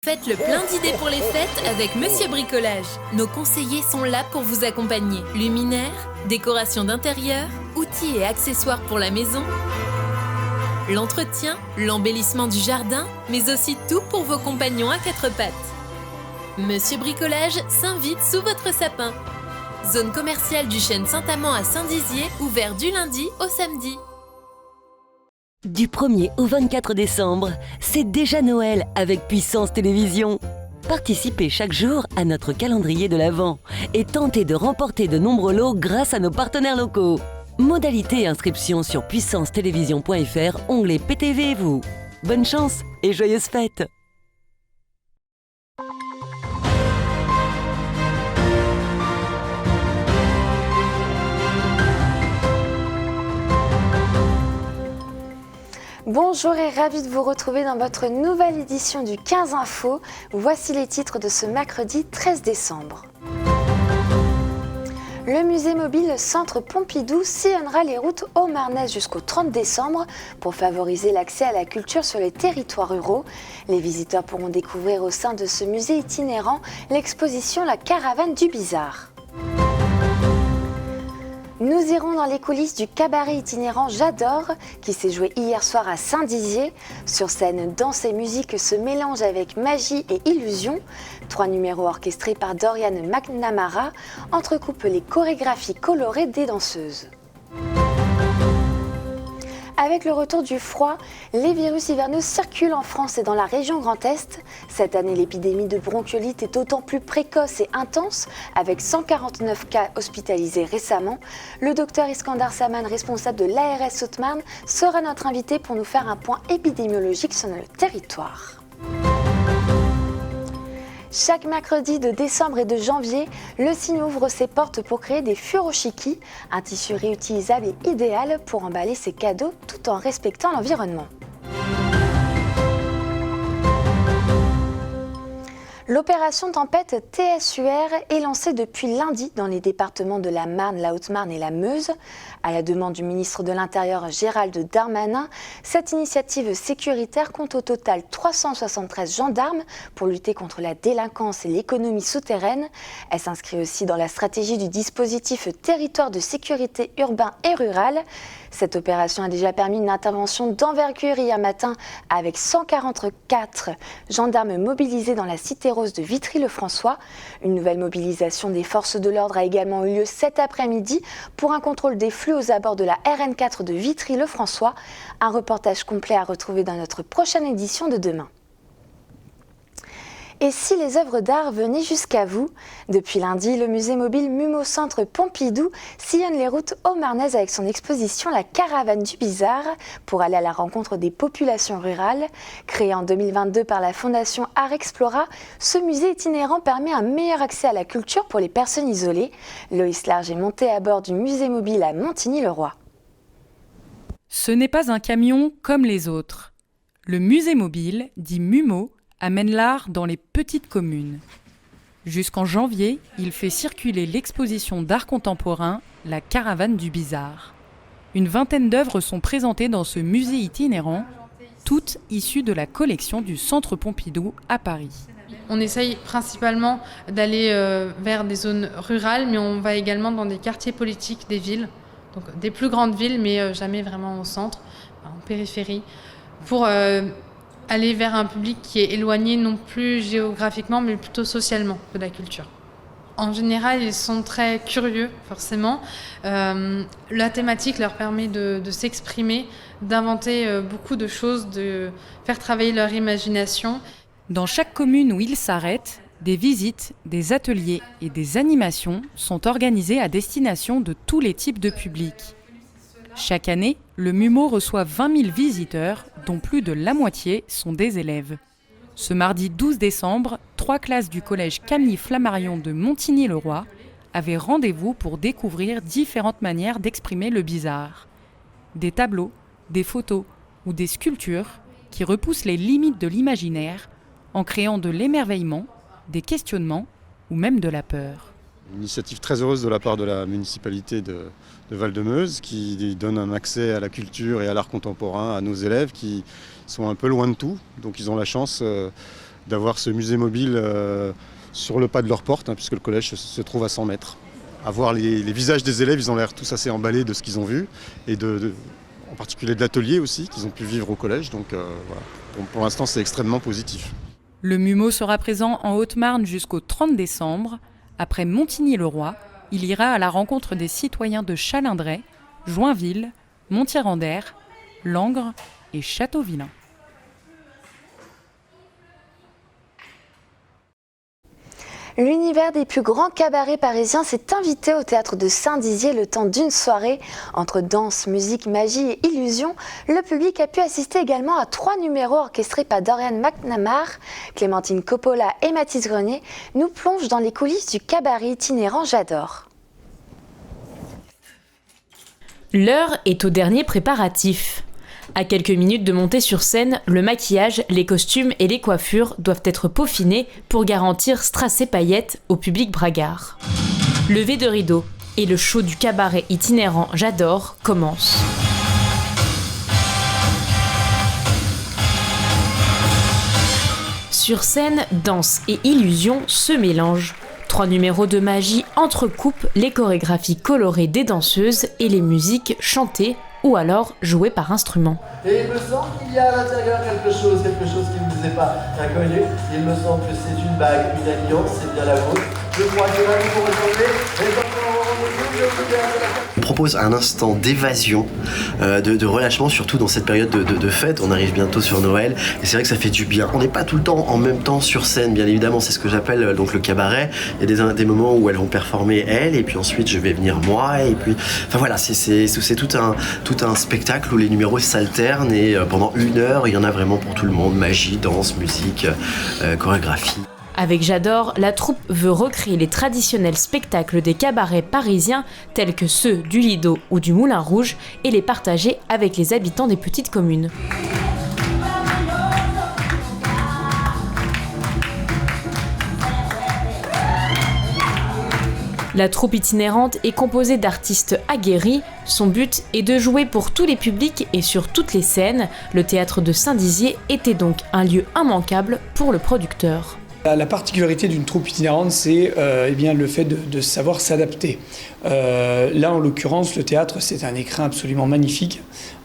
Faites le plein d'idées pour les fêtes avec Monsieur Bricolage. Nos conseillers sont là pour vous accompagner. Luminaires, décoration d'intérieur, outils et accessoires pour la maison, l'entretien, l'embellissement du jardin, mais aussi tout pour vos compagnons à quatre pattes. Monsieur Bricolage s'invite sous votre sapin. Zone commerciale du chêne Saint-Amand à Saint-Dizier, ouvert du lundi au samedi. Du 1er au 24 décembre, c'est déjà Noël avec Puissance Télévisions. Participez chaque jour à notre calendrier de l'Avent et tentez de remporter de nombreux lots grâce à nos partenaires locaux. Modalité et inscription sur puissancetélévision.fr, onglet PTV et vous. Bonne chance et joyeuses fêtes! Bonjour et ravi de vous retrouver dans votre nouvelle édition du 15 Info. Voici les titres de ce mercredi 13 décembre. Le musée mobile Centre Pompidou sillonnera les routes haut-marnaises jusqu'au 30 décembre pour favoriser l'accès à la culture sur les territoires ruraux. Les visiteurs pourront découvrir au sein de ce musée itinérant l'exposition La Caravane du Bizarre. Nous irons dans les coulisses du cabaret itinérant J'adore qui s'est joué hier soir à Saint-Dizier. Sur scène, danse et musique se mélangent avec magie et illusion. 3 numéros orchestrés par Dorian McNamara entrecoupent les chorégraphies colorées des danseuses. Avec le retour du froid, les virus hivernaux circulent en France et dans la région Grand Est. Cette année, l'épidémie de bronchiolite est d'autant plus précoce et intense, avec 149 cas hospitalisés récemment. Le docteur Iskandar Saman, responsable de l'ARS Haute-Marne, sera notre invité pour nous faire un point épidémiologique sur le territoire. Chaque mercredi de décembre et de janvier, le Cygne ouvre ses portes pour créer des furoshiki, un tissu réutilisable et idéal pour emballer ses cadeaux tout en respectant l'environnement. L'opération Tempête TSUR est lancée depuis lundi dans les départements de la Marne, la Haute-Marne et la Meuse. À la demande du ministre de l'Intérieur Gérald Darmanin, cette initiative sécuritaire compte au total 373 gendarmes pour lutter contre la délinquance et l'économie souterraine. Elle s'inscrit aussi dans la stratégie du dispositif Territoire de sécurité urbain et rural. Cette opération a déjà permis une intervention d'envergure hier matin avec 144 gendarmes mobilisés dans la cité rose de Vitry-le-François. Une nouvelle mobilisation des forces de l'ordre a également eu lieu cet après-midi pour un contrôle des flux aux abords de la RN4 de Vitry-le-François. Un reportage complet à retrouver dans notre prochaine édition de demain. Et si les œuvres d'art venaient jusqu'à vous? Depuis lundi, le musée mobile MUMO Centre Pompidou sillonne les routes haut-marnaises avec son exposition La Caravane du Bizarre pour aller à la rencontre des populations rurales. Créé en 2022 par la fondation Art Explora, ce musée itinérant permet un meilleur accès à la culture pour les personnes isolées. Loïs Large est monté à bord du musée mobile à Montigny-le-Roi. Ce n'est pas un camion comme les autres. Le musée mobile, dit MUMO, amène l'art dans les petites communes. Jusqu'en janvier, il fait circuler l'exposition d'art contemporain La Caravane du Bizarre. Une vingtaine d'œuvres sont présentées dans ce musée itinérant, toutes issues de la collection du Centre Pompidou à Paris. On essaye principalement d'aller vers des zones rurales, mais on va également dans des quartiers politiques des villes, donc des plus grandes villes, mais jamais vraiment au centre, en périphérie, pour aller vers un public qui est éloigné non plus géographiquement, mais plutôt socialement de la culture. En général, ils sont très curieux, forcément. La thématique leur permet de s'exprimer, d'inventer beaucoup de choses, de faire travailler leur imagination. Dans chaque commune où ils s'arrêtent, des visites, des ateliers et des animations sont organisés à destination de tous les types de publics. Chaque année, le MUMO reçoit 20 000 visiteurs, dont plus de la moitié sont des élèves. Ce mardi 12 décembre, 3 classes du collège Camille Flammarion de Montigny-le-Roi avaient rendez-vous pour découvrir différentes manières d'exprimer le bizarre. Des tableaux, des photos ou des sculptures qui repoussent les limites de l'imaginaire en créant de l'émerveillement, des questionnements ou même de la peur. Une initiative très heureuse de la part de la municipalité de Val-de-Meuse qui donne un accès à la culture et à l'art contemporain à nos élèves qui sont un peu loin de tout. Donc ils ont la chance d'avoir ce musée mobile sur le pas de leur porte, puisque le collège se trouve à 100 mètres. À voir les visages des élèves, ils ont l'air tous assez emballés de ce qu'ils ont vu, et en particulier de l'atelier aussi, qu'ils ont pu vivre au collège. Donc voilà, pour l'instant, c'est extrêmement positif. Le MUMO sera présent en Haute-Marne jusqu'au 30 décembre. Après Montigny-le-Roi, il ira à la rencontre des citoyens de Chalindray, Joinville, Montier-en-Der, Langres et Châteauvillain. L'univers des plus grands cabarets parisiens s'est invité au théâtre de Saint-Dizier le temps d'une soirée. Entre danse, musique, magie et illusion, le public a pu assister également à 3 numéros orchestrés par Dorian McNamara. Clémentine Coppola et Mathis Grenier nous plongent dans les coulisses du cabaret itinérant J'adore. L'heure est au dernier préparatif. À quelques minutes de montée sur scène, le maquillage, les costumes et les coiffures doivent être peaufinés pour garantir strass et paillettes au public bragard. Levé de rideau et le show du cabaret itinérant J'adore commence. Sur scène, danse et illusion se mélangent. 3 numéros de magie entrecoupent les chorégraphies colorées des danseuses et les musiques chantées ou alors jouées par instrument. Et il me semble qu'il y a à l'intérieur quelque chose qui ne vous est pas inconnu. Il me semble que c'est une bague, une alliance, c'est bien la vôtre. Je crois que là, nous pourrons tomber. Et quand on aura rendez-vous, je vous dirai à la fin. On propose un instant d'évasion, de relâchement, surtout dans cette période de fête. On arrive bientôt sur Noël et c'est vrai que ça fait du bien. On n'est pas tout le temps en même temps sur scène, bien évidemment. C'est ce que j'appelle donc le cabaret. Il y a des moments où elles vont performer elles et puis ensuite je vais venir moi et puis... Enfin voilà, c'est tout un spectacle où les numéros s'alternent et pendant 1 heure, il y en a vraiment pour tout le monde. Magie, danse, musique, chorégraphie. Avec J'adore, la troupe veut recréer les traditionnels spectacles des cabarets parisiens tels que ceux du Lido ou du Moulin Rouge et les partager avec les habitants des petites communes. La troupe itinérante est composée d'artistes aguerris. Son but est de jouer pour tous les publics et sur toutes les scènes. Le théâtre de Saint-Dizier était donc un lieu immanquable pour le producteur. La particularité d'une troupe itinérante, c'est le fait de savoir s'adapter. Là, en l'occurrence, le théâtre, c'est un écrin absolument magnifique.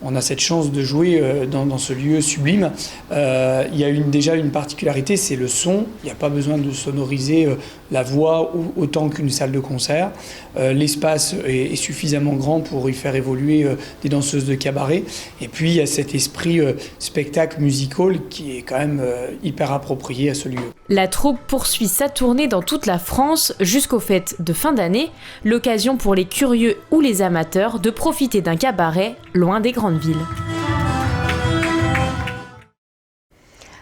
On a cette chance de jouer dans ce lieu sublime. Il y a déjà une particularité, c'est le son. Il n'y a pas besoin de sonoriser la voix autant qu'une salle de concert. L'espace est suffisamment grand pour y faire évoluer des danseuses de cabaret. Et puis, il y a cet esprit spectacle musical qui est quand même hyper approprié à ce lieu. La troupe poursuit sa tournée dans toute la France jusqu'aux fêtes de fin d'année, l'occasion pour les curieux ou les amateurs de profiter d'un cabaret loin des grandes villes.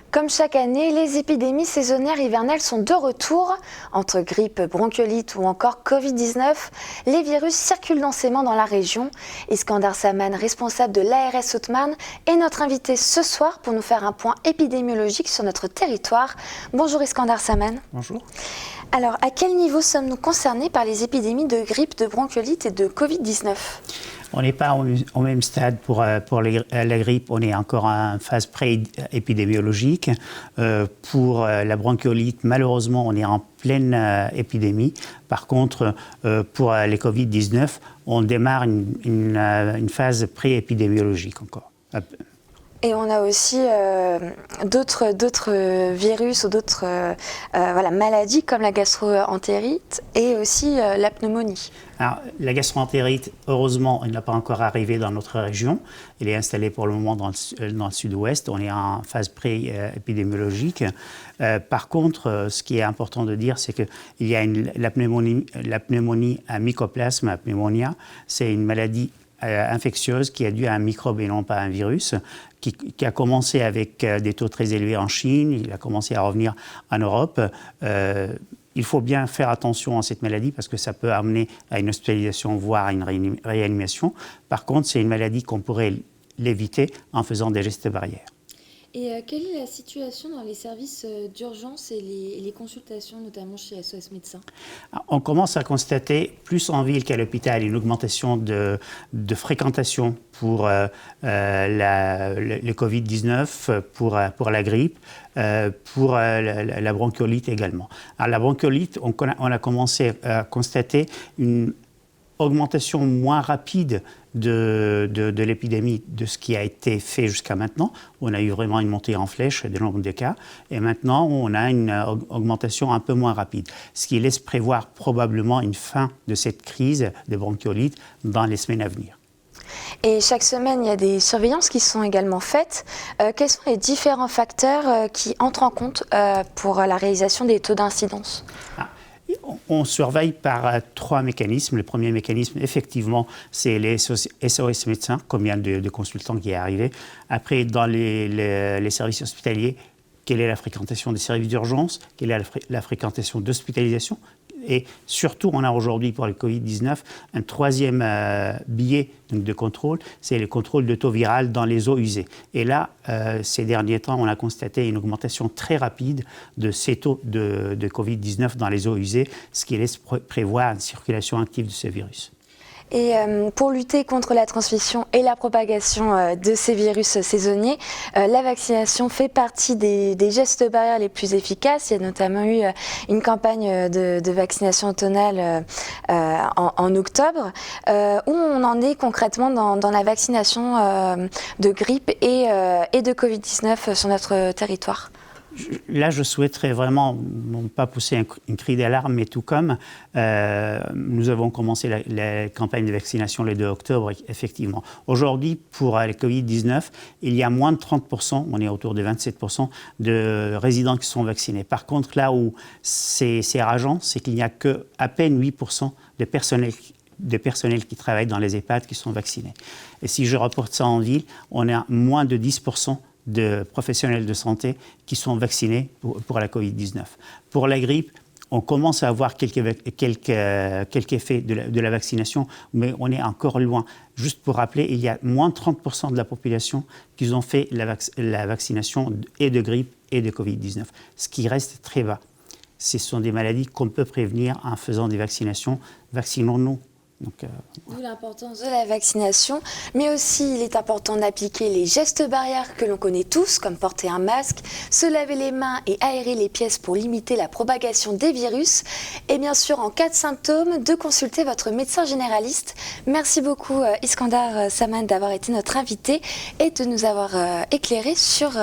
Comme chaque année, les épidémies saisonnières hivernales sont de retour. Entre grippe, bronchiolite ou encore Covid-19, les virus circulent densément dans la région. Iskandar Saman, responsable de l'ARS Haute-Marne, est notre invité ce soir pour nous faire un point épidémiologique sur notre territoire. Bonjour Iskandar Saman. Bonjour. Alors, à quel niveau sommes-nous concernés par les épidémies de grippe, de bronchiolite et de Covid-19 ? On n'est pas au même stade pour la grippe, on est encore en phase pré-épidémiologique. Pour la bronchiolite, malheureusement, on est en pleine épidémie. Par contre, pour les Covid-19, on démarre une phase pré-épidémiologique encore. Et on a aussi d'autres virus ou d'autres maladies comme la gastro-entérite et aussi la pneumonie. Alors, la gastro-entérite, heureusement, elle n'a pas encore arrivé dans notre région. Elle est installée pour le moment dans le sud-ouest. On est en phase pré-épidémiologique. Par contre, ce qui est important de dire, c'est qu'il y a la pneumonie à mycoplasme, à pneumonia. C'est une maladie infectieuse qui est due à un microbe et non pas à un virus, qui a commencé avec des taux très élevés en Chine, il a commencé à revenir en Europe. Il faut bien faire attention à cette maladie parce que ça peut amener à une hospitalisation, voire à une réanimation. Par contre, c'est une maladie qu'on pourrait l'éviter en faisant des gestes barrières. Et quelle est la situation dans les services d'urgence et les consultations, notamment chez SOS Médecins? On commence à constater, plus en ville qu'à l'hôpital, une augmentation de fréquentation pour le Covid-19, pour la grippe, pour la bronchiolite également. Alors, la bronchiolite, on a commencé à constater une augmentation moins rapide de l'épidémie de ce qui a été fait jusqu'à maintenant. On a eu vraiment une montée en flèche du nombre de cas. Et maintenant, on a une augmentation un peu moins rapide, ce qui laisse prévoir probablement une fin de cette crise de bronchiolite dans les semaines à venir. Et chaque semaine, il y a des surveillances qui sont également faites. Quels sont les différents facteurs qui entrent en compte pour la réalisation des taux d'incidence? On surveille par 3 mécanismes. Le premier mécanisme, effectivement, c'est les SOS médecins, combien de consultants qui est arrivé. Après, dans les services hospitaliers, quelle est la fréquentation des services d'urgence, quelle est la fréquentation d'hospitalisation. Et surtout, on a aujourd'hui pour le Covid-19 un troisième biais de contrôle, c'est le contrôle de taux viral dans les eaux usées. Et là, ces derniers temps, on a constaté une augmentation très rapide de ces taux de Covid-19 dans les eaux usées, ce qui laisse prévoir une circulation active de ce virus. Et pour lutter contre la transmission et la propagation de ces virus saisonniers, la vaccination fait partie des gestes barrières les plus efficaces. Il y a notamment eu une campagne de vaccination automnale en octobre. Où on en est concrètement dans la vaccination de grippe et de Covid-19 sur notre territoire? Là, je souhaiterais vraiment, non pas pousser un cri d'alarme, mais tout comme nous avons commencé la campagne de vaccination le 2 octobre, effectivement. Aujourd'hui, pour le Covid-19, il y a moins de 30%, on est autour de 27% de résidents qui sont vaccinés. Par contre, là où c'est rageant, c'est qu'il n'y a qu'à peine 8% de personnel qui travaillent dans les EHPAD qui sont vaccinés. Et si je reporte ça en ville, on a moins de 10% de professionnels de santé qui sont vaccinés pour la Covid-19. Pour la grippe, on commence à avoir quelques effets de la vaccination, mais on est encore loin. Juste pour rappeler, il y a moins de 30% de la population qui ont fait la vaccination et de grippe et de Covid-19, ce qui reste très bas. Ce sont des maladies qu'on peut prévenir en faisant des vaccinations. Vaccinons-nous. D'où l'importance de la vaccination, mais aussi il est important d'appliquer les gestes barrières que l'on connaît tous, comme porter un masque, se laver les mains et aérer les pièces pour limiter la propagation des virus, et bien sûr en cas de symptômes, de consulter votre médecin généraliste. Merci beaucoup Iskandar Saman d'avoir été notre invité et de nous avoir éclairé sur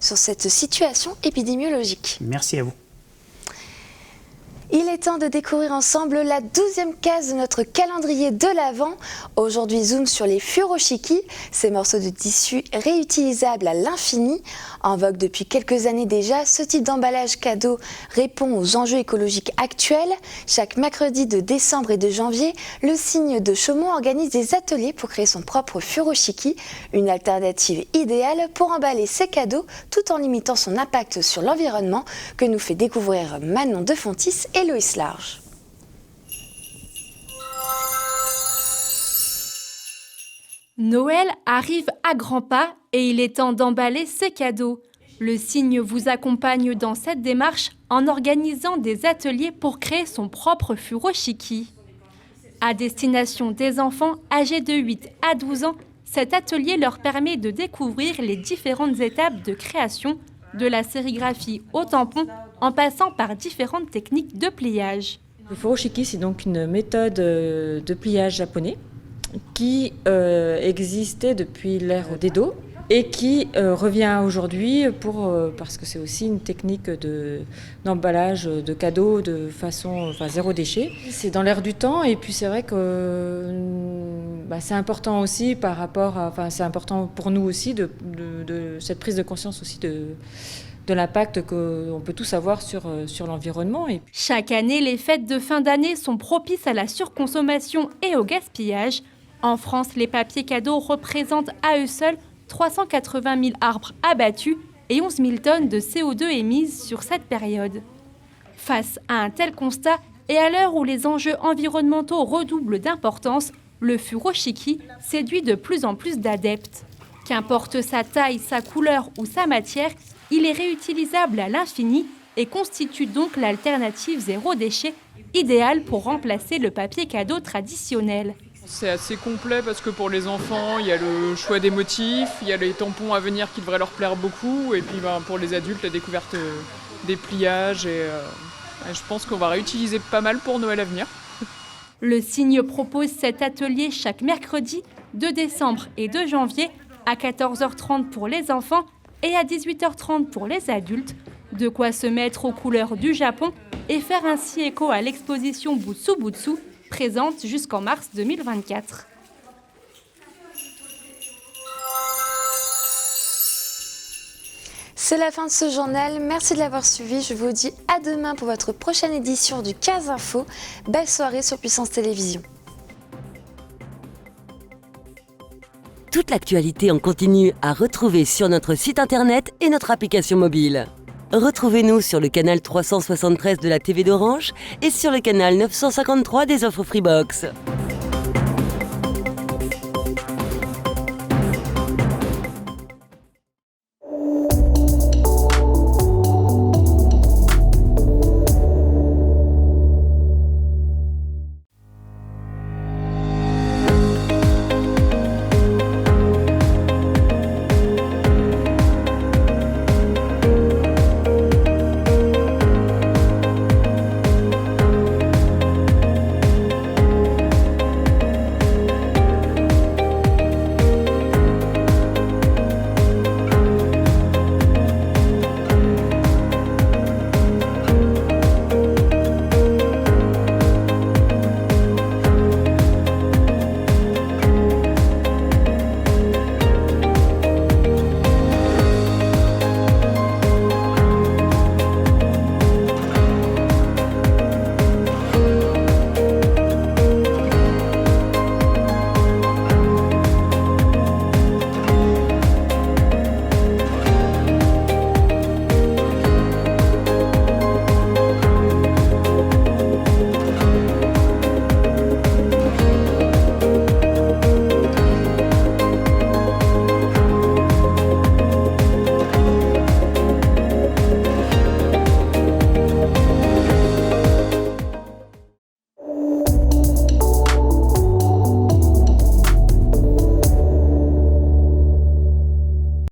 cette situation épidémiologique. Merci à vous. Il est temps de découvrir ensemble la 12e case de notre calendrier de l'Avent. Aujourd'hui, zoom sur les furoshiki, ces morceaux de tissu réutilisables à l'infini. En vogue depuis quelques années déjà, ce type d'emballage cadeau répond aux enjeux écologiques actuels. Chaque mercredi de décembre et de janvier, le signe de Chaumont organise des ateliers pour créer son propre furoshiki, une alternative idéale pour emballer ses cadeaux tout en limitant son impact sur l'environnement, que nous fait découvrir Manon de Fontis et Loïs Large. Noël arrive à grands pas et il est temps d'emballer ses cadeaux. Le Cygne vous accompagne dans cette démarche en organisant des ateliers pour créer son propre furoshiki. À destination des enfants âgés de 8 à 12 ans, cet atelier leur permet de découvrir les différentes étapes de création, de la sérigraphie au tampon, en passant par différentes techniques de pliage. Le furoshiki, c'est donc une méthode de pliage japonais qui existait depuis l'ère d'Edo et qui revient aujourd'hui parce que c'est aussi une technique d'emballage de cadeaux de façon zéro déchet. C'est dans l'air du temps et puis c'est vrai que c'est important aussi c'est important pour nous aussi de cette prise de conscience aussi de l'impact qu'on peut tous avoir sur l'environnement. Chaque année, les fêtes de fin d'année sont propices à la surconsommation et au gaspillage. En France, les papiers cadeaux représentent à eux seuls 380 000 arbres abattus et 11 000 tonnes de CO2 émises sur cette période. Face à un tel constat, et à l'heure où les enjeux environnementaux redoublent d'importance, le furoshiki séduit de plus en plus d'adeptes. Qu'importe sa taille, sa couleur ou sa matière, il est réutilisable à l'infini et constitue donc l'alternative zéro déchet, idéale pour remplacer le papier cadeau traditionnel. C'est assez complet parce que pour les enfants, il y a le choix des motifs, il y a les tampons à venir qui devraient leur plaire beaucoup, et puis pour les adultes, la découverte des pliages, et je pense qu'on va réutiliser pas mal pour Noël à venir. Le Cygne propose cet atelier chaque mercredi, 2 décembre et 2 janvier, à 14h30 pour les enfants et à 18h30 pour les adultes. De quoi se mettre aux couleurs du Japon et faire ainsi écho à l'exposition Butsu Butsu, présente jusqu'en mars 2024. C'est la fin de ce journal. Merci de l'avoir suivi. Je vous dis à demain pour votre prochaine édition du 15 Info. Belle soirée sur Puissance Télévisions. Toute l'actualité en continu à retrouver sur notre site internet et notre application mobile. Retrouvez-nous sur le canal 373 de la TV d'Orange et sur le canal 953 des offres Freebox.